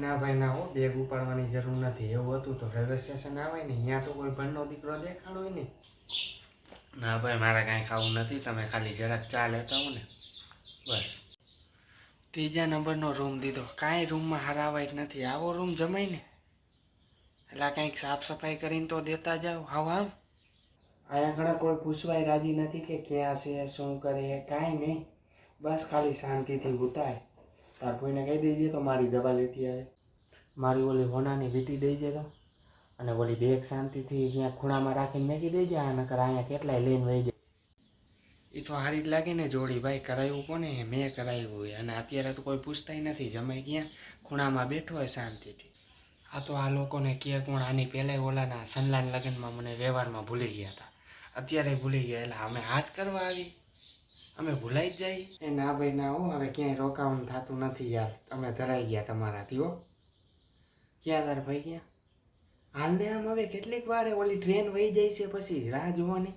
ના ભાઈ ના હો, બેગ ઉપાડવાની જરૂર નથી. એવું હતું તો રેલવે સ્ટેશન આવે ને, ત્યાં તો કોઈ ભણનો દીકરો દેખાડો હોય ને. ના ભાઈ મારે કાંઈ ખાવું નથી, તમે ખાલી જરાક ચા લેતા હો ને બસ. ત્રીજા નંબરનો રૂમ દીધો, કાંઈ રૂમમાં હરાવાય જ નથી. આવો રૂમ જમાય ને, એટલે કંઈક સાફ સફાઈ કરીને તો દેતા જાઓ. હાવ આમ અહીંયા ઘણા કોઈ પૂછવાય રાજી નથી કે ક્યાં છે, શું કરે, કાંઈ નહીં. બસ ખાલી શાંતિથી ઉતાય. તાર કોઈને કહી દેજે તો મારી દવા લેતી આવે, મારી ઓલી હોનાની વીટી દઈ જતો, અને ઓલી બેગ શાંતિથી અહીંયા ખૂણામાં રાખીને મેકી દેજે. આ નકર અહીંયા કેટલાય લઈને વહી જાય. એ તો હારી જ લાગે ને જોડી. ભાઈ કરાવ્યું કોને? મેં કરાવ્યું હોય. અને અત્યારે તો કોઈ પૂછતાય નથી. જમાઈ ક્યાં ખૂણામાં બેઠો હોય શાંતિથી. આ તો આ લોકોને કે કોણ? આની પહેલાંય ઓલાના સનલાન લગ્નમાં મને વ્યવહારમાં ભૂલી ગયા હતા, અત્યારે ભૂલી ગયા. એટલે અમે હાથ કરવા આવી, અમે ભૂલાઈ જ જાય. એ ના ભાઈ ના હો, હવે ક્યાંય રોકાવાનું થતું નથી યાર. અમે ધરાઈ ગયા તમારાથી હો. ક્યાં તાર ભાઈ ક્યાં? હાલ ને આમ હવે કેટલીક વાર ઓલી ટ્રેન વહી જાય છે, પછી રાહ જોવાની.